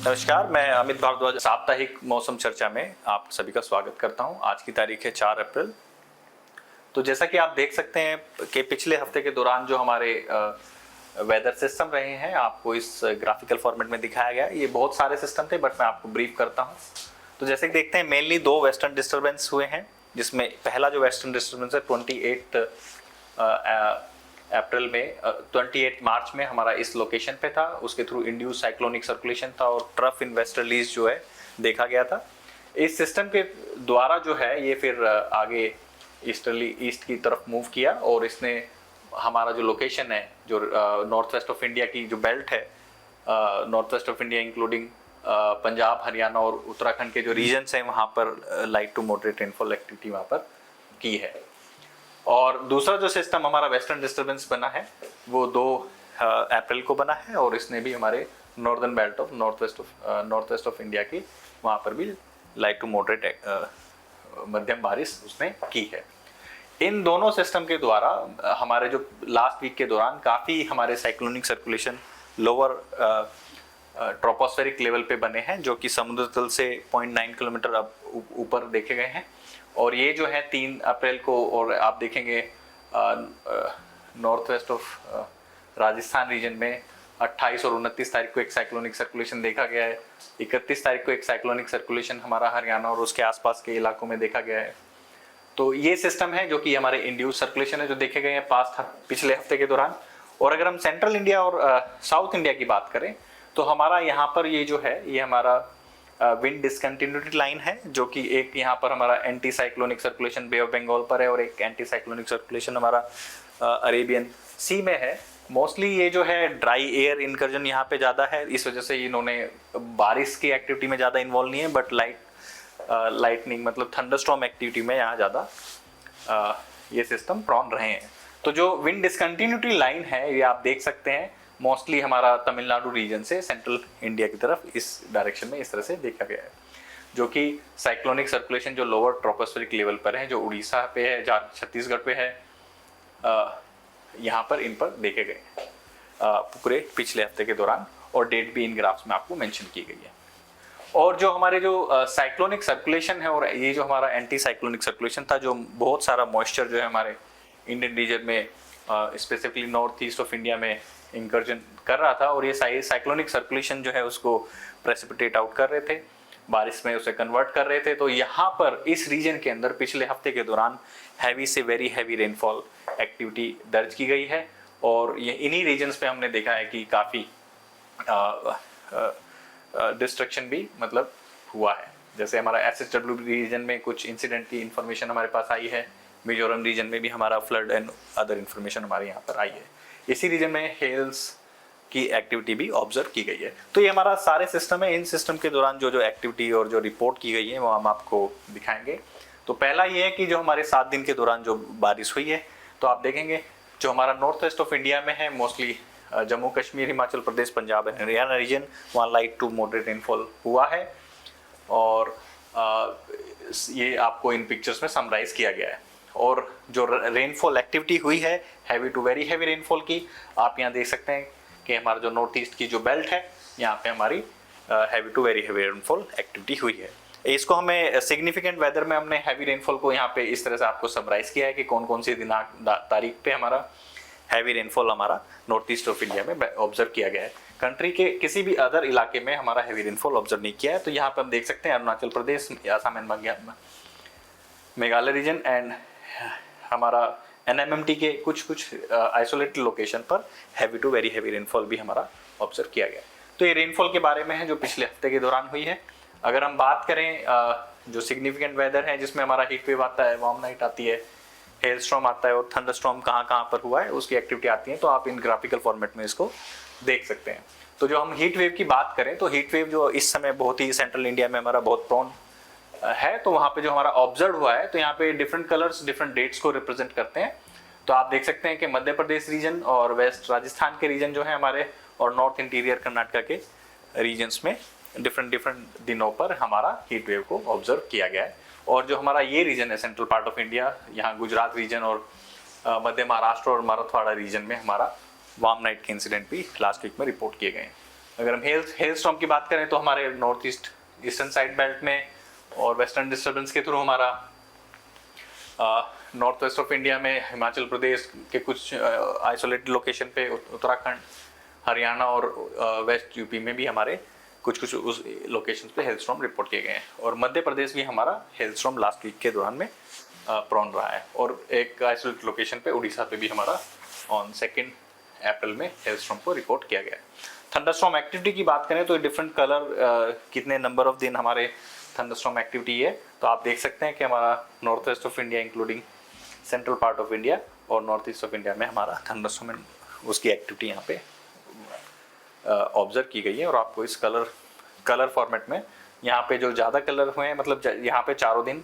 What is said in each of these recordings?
नमस्कार, मैं अमित भारद्वाज साप्ताहिक मौसम चर्चा में आप सभी का स्वागत करता हूं। आज की तारीख है 4 अप्रैल। तो जैसा कि आप देख सकते हैं कि पिछले हफ्ते के दौरान जो हमारे वेदर सिस्टम रहे हैं, आपको इस ग्राफिकल फॉर्मेट में दिखाया गया है। ये बहुत सारे सिस्टम थे, बट मैं आपको ब्रीफ करता हूं। तो जैसे कि देखते हैं, मेनली 2 वेस्टर्न डिस्टर्बेंस हुए हैं, जिसमें पहला जो वेस्टर्न डिस्टर्बेंस है 28 मार्च में हमारा इस लोकेशन पे था। उसके थ्रू इंड्यूस साइक्लोनिक सर्कुलेशन था और ट्रफ इन वेस्टर्लीज जो है देखा गया था। इस सिस्टम के द्वारा जो है ये फिर आगे ईस्ट की तरफ मूव किया और इसने हमारा जो लोकेशन है, जो नॉर्थ वेस्ट ऑफ इंडिया की जो बेल्ट है, north west of India including Punjab, Haryana और उत्तराखंड के जो रीजन्स हैं, वहाँ पर light to moderate rainfall activity वहाँ पर की है। और दूसरा जो सिस्टम हमारा वेस्टर्न डिस्टर्बेंस बना है वो 2 अप्रैल को बना है और इसने भी हमारे northern belt of north west of India की वहाँ पर भी लाइट टू मॉडरेट मध्यम बारिश उसने की है। इन दोनों सिस्टम के द्वारा हमारे जो लास्ट वीक के दौरान काफ़ी हमारे cyclonic circulation lower tropospheric level पे बने हैं, जो कि समुद्र तल से 0.9 किलोमीटर अब ऊपर देखे गए हैं। और ये जो है 3 अप्रैल को, और आप देखेंगे north west of Rajasthan region में 28 और 29 तारीख को एक साइक्लोनिक सर्कुलेशन देखा गया है। 31 तारीख को एक साइक्लोनिक सर्कुलेशन हमारा हरियाणा और उसके आसपास के इलाकों में देखा गया है। तो ये सिस्टम है जो कि हमारे इंड्यूस सर्कुलेशन है, जो देखे गए हैं पिछले हफ्ते के दौरान। और अगर हम सेंट्रल इंडिया और साउथ इंडिया की बात करें तो हमारा यहाँ पर ये जो है, ये हमारा विंड डिसकंटिन्यूटी लाइन है, जो कि एक यहाँ पर हमारा anti cyclonic circulation bay of Bengal पर है और एक एंटी साइक्लोनिक सर्कुलेशन हमारा अरेबियन सी में है। मोस्टली ये जो है ड्राई एयर इनकर्जन यहाँ पे ज़्यादा है, इस वजह से इन्होंने बारिश की एक्टिविटी में ज़्यादा इन्वॉल्व नहीं है, बट लाइटनिंग मतलब थंडरस्टॉर्म एक्टिविटी में यहाँ ज़्यादा ये सिस्टम प्रॉन रहे हैं। तो जो विंड डिसकंटिन्यूटी लाइन है, ये आप देख सकते हैं मोस्टली हमारा तमिलनाडु रीजन से सेंट्रल इंडिया की तरफ इस डायरेक्शन में इस तरह से देखा गया है, जो कि साइक्लोनिक सर्कुलेशन जो लोअर ट्रोपोस्फेरिक लेवल पर है, जो उड़ीसा पे है, छत्तीसगढ़ पे है, यहाँ पर इन पर देखे गए पूरे पिछले हफ्ते के दौरान, और डेट भी इन ग्राफ्स में आपको मेंशन की गई है। और जो हमारे जो साइक्लोनिक सर्कुलेशन है और ये जो हमारा एंटी साइक्लोनिक सर्कुलेशन था, जो बहुत सारा मॉइस्चर जो है हमारे इंडियन रीजन में specifically north east of India में इंकर्जन कर रहा था, और ये साइक्लोनिक सर्कुलेशन जो है उसको प्रेसिपिटेट आउट कर रहे थे, बारिश में उसे कन्वर्ट कर रहे थे। तो यहाँ पर इस रीजन के अंदर पिछले हफ्ते के दौरान हैवी से वेरी हैवी रेनफॉल एक्टिविटी दर्ज की गई है, और ये इन्हीं रीजन्स पे हमने देखा है कि काफ़ी डिस्ट्रक्शन भी मतलब हुआ है। जैसे हमारा SHW रीजन में कुछ इंसिडेंट की इंफॉर्मेशन हमारे पास आई है, मिजोरम रीजन में भी हमारा फ्लड एंड अदर इंफॉर्मेशन हमारे यहाँ पर आई है। इसी रीजन में हेल्स की एक्टिविटी भी ऑब्जर्व की गई है। तो ये हमारा सारे सिस्टम है। इन सिस्टम के दौरान जो एक्टिविटी और जो रिपोर्ट की गई है वो हम आपको दिखाएंगे। तो पहला ये है कि जो हमारे 7 दिन के दौरान जो बारिश हुई है, तो आप देखेंगे जो हमारा नॉर्थ वेस्ट ऑफ इंडिया में है, mostly Jammu Kashmir, Himachal Pradesh, Punjab and Haryana region, वहाँ लाइट टू मॉडरेट रेनफॉल हुआ है, और ये आपको इन पिक्चर्स में समराइज किया गया है। और जो रेनफॉल एक्टिविटी हुई है heavy to very heavy rainfall की, आप यहाँ देख सकते हैं कि हमारा जो नॉर्थ ईस्ट की जो बेल्ट है, यहाँ पे हमारी heavy to very heavy rainfall activity हुई है। इसको हमें सिग्निफिकेंट वेदर में हमने हैवी रेनफॉल को यहाँ पे इस तरह से आपको समराइज किया है कि कौन कौन सी तारीख पे हमारा हैवी रेनफॉल हमारा नॉर्थ ईस्ट ऑफ इंडिया में ऑब्जर्व किया गया है। कंट्री के किसी भी अदर इलाके में हमारा हैवी रेनफॉल ऑब्जर्व नहीं किया है। तो यहाँ पे हम देख सकते हैं Arunachal Pradesh, Assam and Meghalaya region and हमारा NMMT के कुछ आइसोलेटेड लोकेशन पर heavy to very heavy rainfall भी हमारा ऑब्जर्व किया गया। तो ये रेनफॉल के बारे में है जो पिछले हफ्ते के दौरान हुई है। अगर हम बात करें जो सिग्निफिकेंट वेदर है, जिसमें हमारा हीट वेव आता है, वार्म नाइट आती है, हेल स्टॉर्म आता है और थंडर स्टॉर्म कहाँ कहाँ पर हुआ है उसकी एक्टिविटी आती है, तो आप इन ग्राफिकल फॉर्मेट में इसको देख सकते हैं। तो जो हम हीट वेव की बात करें, तो हीट वेव जो इस समय बहुत ही सेंट्रल इंडिया में हमारा बहुत प्रोन है, तो वहाँ पे जो हमारा ऑब्जर्व हुआ है, तो यहाँ पे डिफरेंट कलर्स डिफरेंट डेट्स को रिप्रेजेंट करते हैं। तो आप देख सकते हैं कि मध्य प्रदेश रीजन और वेस्ट राजस्थान के रीजन जो है हमारे, और नॉर्थ इंटीरियर कर्नाटका के रीजन्स में डिफरेंट दिनों पर हमारा हीट वेव को ऑब्जर्व किया गया है। और जो हमारा ये रीजन है सेंट्रल पार्ट ऑफ इंडिया, यहाँ गुजरात रीजन और मध्य महाराष्ट्र और मराठवाड़ा रीजन में हमारा वार्म नाइट के इंसिडेंट भी लास्ट वीक में रिपोर्ट किए गए हैं। अगर हम हेल स्टॉर्म की बात करें तो हमारे नॉर्थ ईस्टर्न साइड बेल्ट में और वेस्टर्न डिस्टर्बेंस के थ्रू हमारा नॉर्थ वेस्ट ऑफ इंडिया में हिमाचल प्रदेश के कुछ आइसोलेटेड लोकेशन पे, उत्तराखंड, हरियाणा और वेस्ट यूपी में भी हमारे कुछ कुछ उस लोकेशन पे हेलस्टॉर्म रिपोर्ट किए गए हैं। और मध्य प्रदेश भी हमारा हेलस्टॉर्म लास्ट वीक के दौरान में प्रॉन रहा है। और एक आइसोलेटेड लोकेशन पे उड़ीसा पे भी हमारा ऑन 2 अप्रैल में हेलस्टॉर्म को रिपोर्ट किया गया है। थंडरस्टॉर्म एक्टिविटी की बात करें तो डिफरेंट कलर कितने नंबर ऑफ दिन हमारे थंडरस्टॉर्म एक्टिविटी है, तो आप देख सकते हैं कि हमारा north west of India including central part of India और नॉर्थ ईस्ट ऑफ इंडिया में हमारा थंडरस्टॉर्म उसकी एक्टिविटी यहाँ पे ऑब्जर्व की गई है। और आपको इस कलर फॉर्मेट में यहाँ पे जो ज़्यादा कलर हुए हैं, मतलब यहाँ पे चारों दिन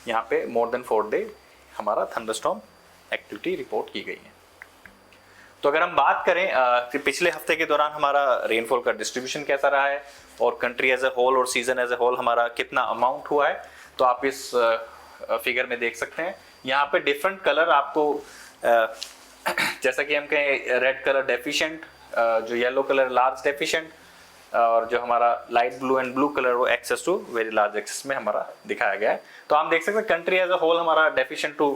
यहाँ पे मोर देन 4 डे हमारा थंडरस्टॉर्म एक्टिविटी रिपोर्ट की गई है। तो अगर हम बात करें कि पिछले हफ्ते के दौरान हमारा रेनफॉल का डिस्ट्रीब्यूशन कैसा रहा है और कंट्री एज ए होल और सीजन एज ए होल हमारा कितना अमाउंट हुआ है, तो आप इस फिगर में देख सकते हैं। यहाँ पे डिफरेंट कलर आपको जैसा कि हम कहें रेड कलर डेफिशिएंट, जो येलो कलर लार्ज डेफिशिएंट, और जो हमारा light blue and blue colour वो excess to very large excess में हमारा दिखाया गया है। तो आप देख सकते हैं कंट्री एज ए होल हमारा deficient to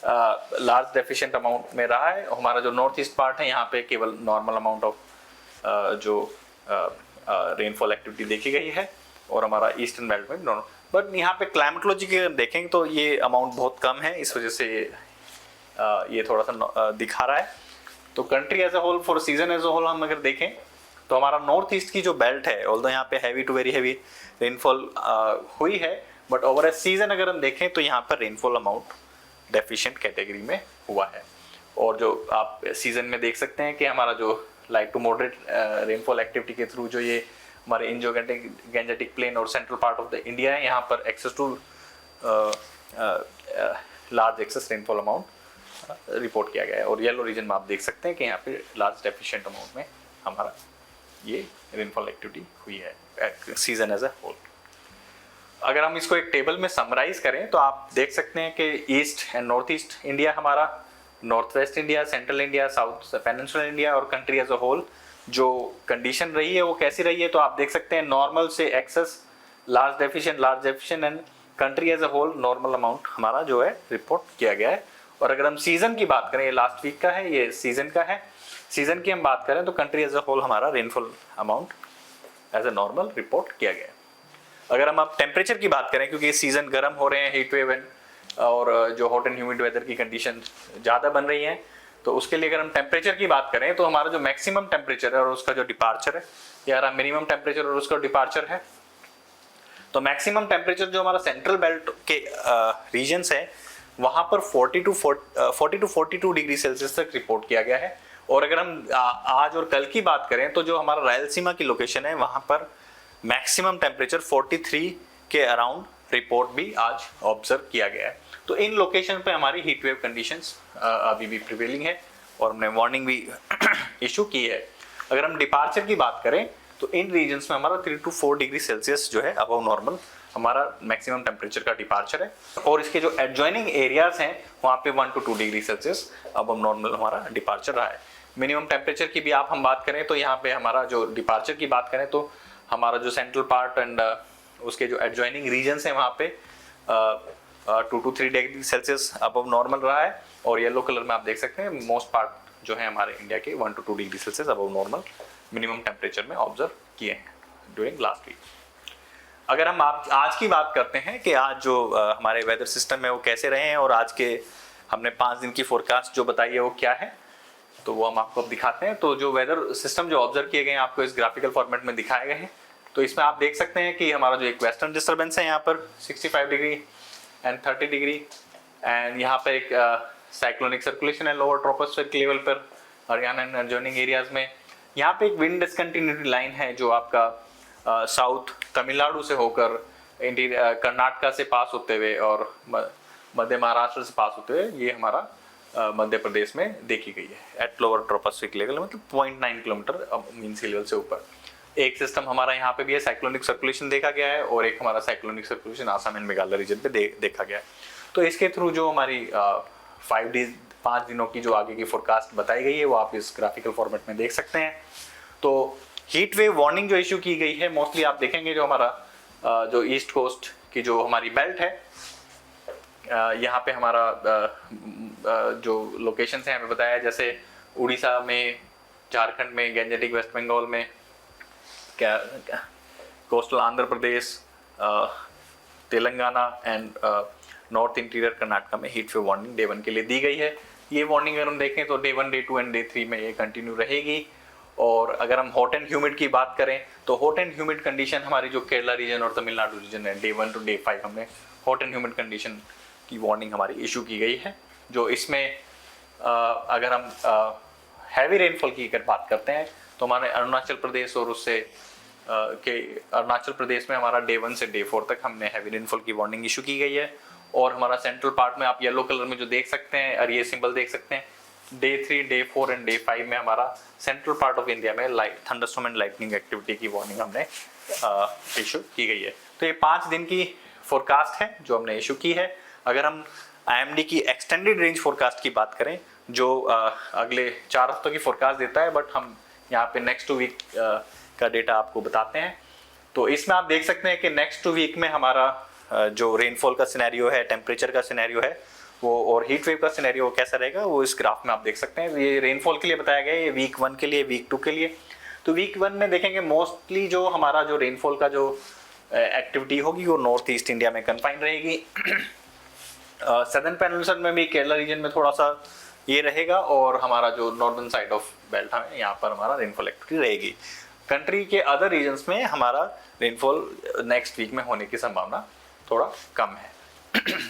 large deficient amount में रहा है। हमारा जो नॉर्थ ईस्ट पार्ट है यहाँ पे केवल नॉर्मल अमाउंट ऑफ जो रेनफॉल एक्टिविटी देखी गई है, और हमारा ईस्टर्न बेल्ट में नॉर्मल। बट यहाँ पे क्लाइमेटोलॉजी के देखेंगे तो ये अमाउंट बहुत कम है, इस वजह से ये थोड़ा सा दिखा रहा है। तो country as a whole for season as a whole हम अगर देखें तो हमारा नॉर्थ ईस्ट की जो बेल्ट है, ऑल्दो यहाँ पे heavy to very heavy rainfall हुई है, बट ओवर ए सीजन अगर हम देखें तो यहाँ पर रेनफॉल अमाउंट डेफिशिएंट कैटेगरी में हुआ है। और जो आप सीजन में देख सकते हैं कि हमारा जो light to moderate rainfall activity के थ्रू जो ये हमारे इंडो-गैंजेटिक प्लेन और central part of the India है, यहाँ पर excess to large excess rainfall amount report किया गया है। और येलो रीजन में आप देख सकते हैं कि यहाँ पे लार्ज डेफिशिएंट अमाउंट में हमारा ये रेनफॉल एक्टिविटी हुई है सीजन एज ए होल। अगर हम इसको एक टेबल में समराइज करें तो आप देख सकते हैं कि east and north east India हमारा, north west India, central India, south peninsular India और कंट्री एज अ होल जो कंडीशन रही है वो कैसी रही है, तो आप देख सकते हैं नॉर्मल से excess, large deficient and country as a whole normal amount हमारा जो है रिपोर्ट किया गया है। और अगर हम सीजन की बात करें, ये लास्ट वीक का है, ये सीजन का है, सीजन की हम बात करें तो कंट्री एज अ होल हमारा rainfall amount as a normal report किया गया है। अगर हम अब टेम्परेचर की बात करें, क्योंकि सीजन गर्म हो रहे हैं, हीट वेव और जो हॉट एंड ह्यूमिड वेदर की कंडीशन ज़्यादा बन रही हैं, तो उसके लिए अगर हम टेम्परेचर की बात करें तो हमारा जो मैक्सिमम टेम्परेचर है और उसका जो डिपार्चर है, या हमारा मिनिमम टेम्परेचर और उसका डिपार्चर है, तो मैक्सिमम टेम्परेचर जो हमारा सेंट्रल बेल्ट के रीजन्स है वहाँ पर 40 टू 42 डिग्री सेल्सियस तक रिपोर्ट किया गया है। और अगर हम आज और कल की बात करें तो जो हमारा रायलसीमा की लोकेशन है वहाँ पर मैक्सिमम टेम्परेचर 43 के अराउंड रिपोर्ट भी आज ऑब्जर्व किया गया है। तो इन लोकेशन पे हमारी हीट वेव कंडीशंस अभी भी प्रिवेलिंग है और हमने वार्निंग भी इशू की है। अगर हम डिपार्चर की बात करें तो इन रीजन्स में हमारा 3 टू 4 डिग्री सेल्सियस जो है अबव नॉर्मल हमारा मैक्सिमम टेम्परेचर का डिपार्चर है, और इसके जो एडजॉइनिंग एरियाज हैं वहाँ पे 1 to 2 degree Celsius above normal हमारा डिपार्चर रहा है। मिनिमम टेम्परेचर की भी आप हम बात करें तो यहाँ पे हमारा जो डिपार्चर की बात करें तो हमारा जो सेंट्रल पार्ट एंड उसके जो एडजॉइनिंग रीजन्स हैं वहाँ पे 2 to 3 degree Celsius above normal रहा है। और येलो कलर में आप देख सकते हैं मोस्ट पार्ट जो है हमारे इंडिया के 1 to 2 degree Celsius above normal minimum temperature में ऑब्जर्व किए हैं ड्यूरिंग लास्ट वीक। अगर हम आज की बात करते हैं कि आज जो हमारे वेदर सिस्टम है वो कैसे रहे हैं और आज के हमने 5 दिन की फोरकास्ट जो बताई है वो क्या है, तो वो हम आपको अब दिखाते हैं। तो जो वेदर सिस्टम जो ऑब्जर्व किए गए हैं आपको इस ग्राफिकल फॉर्मेट में दिखाए गए हैं। तो इसमें आप देख सकते हैं कि हमारा जो एक वेस्टर्न डिस्टर्बेंस है यहाँ पर 65 डिग्री एंड 30 डिग्री, एंड यहाँ पर एक साइक्लोनिक सर्कुलेशन है लोअर ट्रोपोस्फेरिक लेवल पर हरियाणा एंड एडजॉइनिंग एरियाज में। यहाँ पे एक विंड डिसकंटिन्यूटी लाइन है जो आपका साउथ तमिलनाडु से होकर कर्नाटका से पास होते हुए और मध्य महाराष्ट्र से पास होते हुए ये हमारा मध्य प्रदेश में देखी गई है एट लोअर ट्रोपोस्फेरिक लेवल, मतलब 0.9 किलोमीटर मीन सी लेवल से ऊपर। एक सिस्टम हमारा यहाँ पे भी है, साइक्लोनिक सर्कुलेशन देखा गया है, और एक हमारा cyclonic circulation Assam and Meghalaya region पे देखा गया है। तो इसके थ्रू जो हमारी 5 दिनों की जो आगे की फोरकास्ट बताई गई है वो आप इस ग्राफिकल फॉर्मेट में देख सकते हैं। तो हीट वेव वार्निंग जो इशू की गई है मोस्टली आप देखेंगे जो हमारा जो ईस्ट कोस्ट की जो हमारी बेल्ट है, यहाँ पे हमारा जो लोकेशंस हैं हमें बताया, जैसे उड़ीसा में, झारखंड में, गैंजेटिक वेस्ट बंगाल में, क्या coastal Andhra Pradesh, Telangana and north interior Karnataka में हीट वेव वार्निंग डे 1 के लिए दी गई है। ये वार्निंग अगर हम देखें तो डे 1, डे 2 एंड डे 3 में ये कंटिन्यू रहेगी। और अगर हम हॉट एंड ह्यूमिड की बात करें तो हॉट एंड ह्यूमिड कंडीशन हमारी जो केरला रीजन और तमिलनाडु रीजन है, डे 1 टू डे 5 हमने हॉट एंड ह्यूमिड कंडीशन की वार्निंग हमारी इशू की गई है। जो इसमें अगर हम हैवी रेनफॉल की अगर बात करते हैं तो हमारे अरुणाचल प्रदेश और उससे के अरुणाचल प्रदेश में हमारा डे 1 से डे 4 तक हमने हैवी रेनफॉल की वार्निंग इशू की गई है। और हमारा सेंट्रल पार्ट में आप येलो कलर में जो देख सकते हैं और ये सिंबल देख सकते हैं, डे 3, डे 4 एंड डे 5 में हमारा सेंट्रल पार्ट ऑफ इंडिया में थंडरस्टॉर्म एंड लाइटनिंग एक्टिविटी की वार्निंग हमने इशू की गई है। तो ये 5 दिन की फोरकास्ट है जो हमने इशू की है। अगर हम IMD की एक्सटेंडेड रेंज फोरकास्ट की बात करें जो अगले 4 हफ्तों की फोरकास्ट देता है, बट हम यहाँ पे नेक्स्ट 2 वीक का डेटा आपको बताते हैं। तो इसमें आप देख सकते हैं कि नेक्स्ट 2 वीक में हमारा जो रेनफॉल का सिनेरियो है, टेम्परेचर का सिनेरियो है वो, और हीट वेव का सिनेरियो कैसा रहेगा वो इस ग्राफ में आप देख सकते हैं। ये रेनफॉल के लिए बताया गया है, ये वीक 1 के लिए, वीक 2 के लिए। तो वीक 1 में देखेंगे मोस्टली जो हमारा जो रेनफॉल का जो एक्टिविटी होगी वो नॉर्थ ईस्ट इंडिया में कन्फाइन रहेगी। सदर्न पेनिनसुला में भी, केरला रीजन में थोड़ा सा ये रहेगा, और हमारा जो नॉर्दर्न साइड ऑफ बेल्ट है यहाँ पर हमारा रेनफॉल एक्टिविटी रहेगी। कंट्री के अदर रीजन्स में हमारा रेनफॉल नेक्स्ट वीक में होने की संभावना थोड़ा कम है।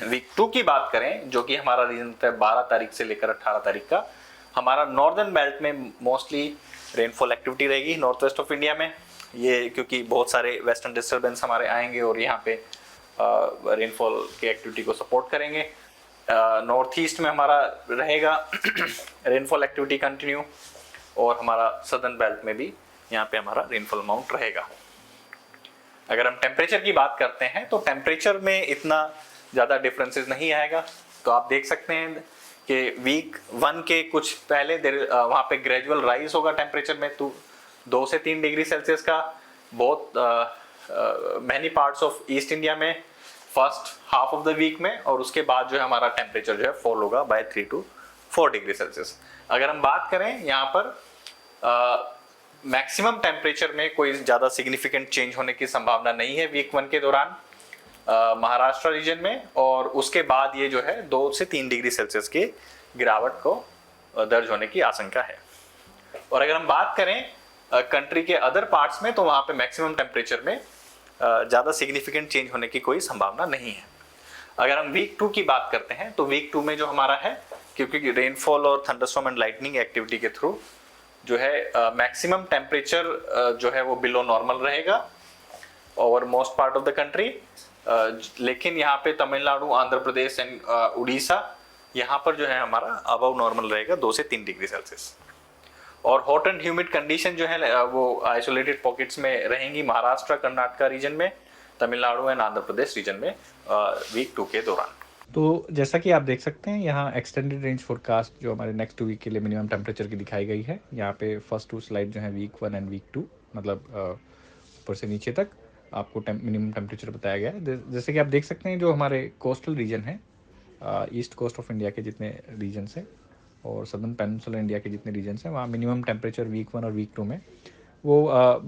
वीक 2 की बात करें जो कि हमारा रीजन है 12 तारीख से लेकर 18 तारीख का, हमारा नॉर्दर्न बेल्ट में मोस्टली रेनफॉल एक्टिविटी रहेगी नॉर्थ वेस्ट ऑफ इंडिया में। ये क्योंकि बहुत सारे वेस्टर्न डिस्टर्बेंस हमारे आएंगे और यहाँ पे रेनफॉल की एक्टिविटी को सपोर्ट करेंगे। नॉर्थ ईस्ट में हमारा रहेगा रेनफॉल एक्टिविटी कंटिन्यू, और हमारा सदर्न बेल्ट में भी यहाँ पे हमारा रेनफॉल अमाउंट रहेगा। अगर हम टेम्परेचर की बात करते हैं तो टेम्परेचर में इतना ज़्यादा डिफरेंसेस नहीं आएगा। तो आप देख सकते हैं कि वीक 1 के कुछ पहले वहाँ पे ग्रेजुअल राइज होगा टेम्परेचर में, तो 2 से 3 डिग्री सेल्सियस का बहुत many parts of east India में first half of the week में, और उसके बाद जो है हमारा टेम्परेचर जो है फॉल होगा बाय 3 to 4 डिग्री सेल्सियस। अगर हम बात करें यहाँ पर मैक्सिमम टेम्परेचर में कोई ज़्यादा सिग्निफिकेंट चेंज होने की संभावना नहीं है वीक 1 के दौरान महाराष्ट्र रीजन में, और उसके बाद ये जो है 2 से 3 डिग्री सेल्सियस की गिरावट को दर्ज होने की आशंका है। और अगर हम बात करें कंट्री के अदर पार्ट्स में तो वहाँ पे मैक्सिमम टेम्परेचर में ज़्यादा सिग्निफिकेंट चेंज होने की कोई संभावना नहीं है। अगर हम वीक 2 की बात करते हैं तो वीक 2 में जो हमारा है, क्योंकि रेनफॉल और थंडरस्टॉर्म एंड लाइटनिंग एक्टिविटी के थ्रू जो है मैक्सिमम टेम्परेचर जो है वो बिलो नॉर्मल रहेगा over most part of the country, लेकिन यहाँ पे तमिलनाडु, आंध्र प्रदेश एंड उड़ीसा यहाँ पर जो है हमारा अबव नॉर्मल रहेगा 2 से 3 डिग्री सेल्सियस। और हॉट एंड ह्यूमिड कंडीशन जो है वो आइसोलेटेड पॉकेट्स में रहेंगी महाराष्ट्र, कर्नाटका रीजन में, तमिलनाडु एंड आंध्र प्रदेश रीजन में वीक 2 के दौरान। तो जैसा कि आप देख सकते हैं यहाँ एक्सटेंडेड रेंज फोरकास्ट जो हमारे नेक्स्ट 2 वीक के लिए मिनिमम टेम्परेचर की दिखाई गई है। यहाँ पे फर्स्ट 2 स्लाइड जो है वीक 1 एंड वीक 2 मतलब ऊपर से नीचे तक आपको मिनिमम टेम्परेचर बताया गया है। जैसे कि आप देख सकते हैं जो हमारे कोस्टल रीजन है, ईस्ट कोस्ट ऑफ इंडिया के जितने रीजन्स हैं और सदर्न पेनिनसुला इंडिया के जितने रीजन्स हैं, वहाँ मिनिमम टेम्परेचर वीक 1 और वीक 2 में वो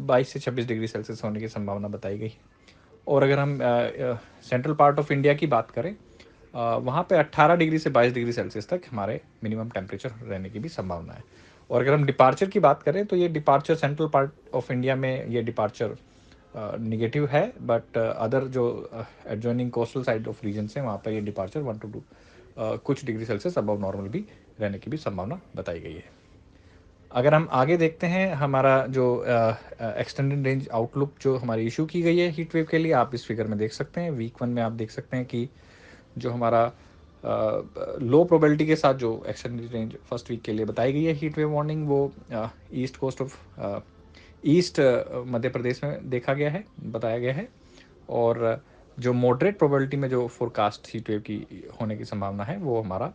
22 से 26 डिग्री सेल्सियस होने की संभावना बताई गई। और अगर हम सेंट्रल पार्ट ऑफ इंडिया की बात करें वहाँ पे 18 डिग्री से 22 डिग्री सेल्सियस तक हमारे मिनिमम टेम्परेचर रहने की भी संभावना है। और अगर हम डिपार्चर की बात करें तो ये departure central part of India में ये डिपार्चर निगेटिव है, बट अदर जो adjoining coastal side of region है वहाँ पर ये डिपार्चर 1 to 2 कुछ डिग्री सेल्सियस अबव नॉर्मल भी रहने की भी संभावना बताई गई है। अगर हम आगे देखते हैं हमारा जो एक्सटेंडेड रेंज आउटलुक जो हमारी इशू की गई है हीट वेव के लिए, आप इस फिगर में देख सकते हैं। वीक 1 में आप देख सकते हैं कि जो हमारा लो प्रोबेबिलिटी के साथ जो एक्सटेंडेड रेंज फर्स्ट वीक के लिए बताई गई है हीट वेव वार्निंग, वो east coast of east Madhya Pradesh में देखा गया है, बताया गया है। और जो मॉडरेट प्रोबेबिलिटी में जो फोरकास्ट हीट वेव की होने की संभावना है वो हमारा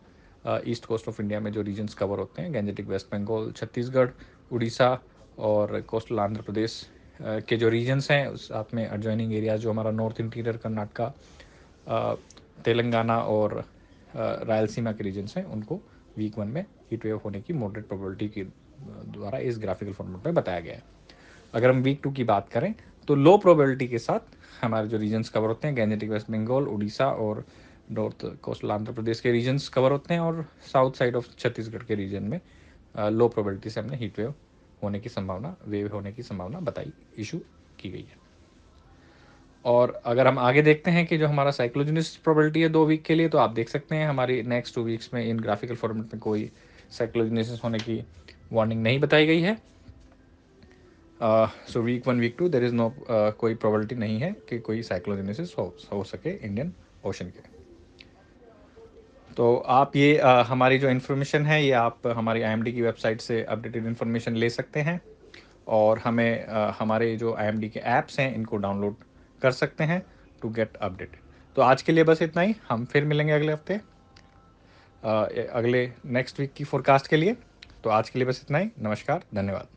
ईस्ट कोस्ट ऑफ इंडिया में जो रीजन्स कवर होते हैं, गैंजेटिक वेस्ट बंगाल, छत्तीसगढ़, उड़ीसा और कोस्टल आंध्र प्रदेश के जो रीजन्स हैं, उस साथ में एडजॉइनिंग एरिया जो हमारा नॉर्थ इंटीरियर कर्नाटका, तेलंगाना और रायलसीमा के रीजन्स हैं, उनको वीक 1 में हीट वेव होने की मॉडरेट प्रोबेबिलिटी के द्वारा इस ग्राफिकल फॉर्मेट में बताया गया है। अगर हम वीक 2 की बात करें तो लो प्रोबेबिलिटी के साथ हमारे जो रीजन्स कवर होते हैं, गैंजेटिक वेस्ट बंगाल, उड़ीसा और नॉर्थ कोस्टल आंध्र प्रदेश के रीजन्स कवर होते हैं, और साउथ साइड ऑफ छत्तीसगढ़ के रीजन में लो प्रोबेबिलिटी से हमने हीट वेव होने की संभावना बताई, इशू की गई है। और अगर हम आगे देखते हैं कि जो हमारा साइक्लोजेनिस प्रोबेबिलिटी है 2 वीक के लिए, तो आप देख सकते हैं हमारी नेक्स्ट 2 वीक्स में इन ग्राफिकल फॉर्मेट में कोई साइक्लोजेनिसिस होने की वार्निंग नहीं बताई गई है। So week 1 week 2 there is no कोई प्रोबेबिलिटी नहीं है कि कोई साइक्लोजेनिसिस हो सके इंडियन ओशन के। तो आप ये हमारी जो इन्फॉर्मेशन है, ये आप हमारी IMD की वेबसाइट से अपडेटेड इन्फॉर्मेशन ले सकते हैं, और हमें हमारे जो IMD के ऐप्स हैं इनको डाउनलोड कर सकते हैं टू गेट अपडेट। तो आज के लिए बस इतना ही, हम फिर मिलेंगे अगले हफ्ते अगले नेक्स्ट वीक की फोरकास्ट के लिए। तो आज के लिए बस इतना ही, नमस्कार, धन्यवाद।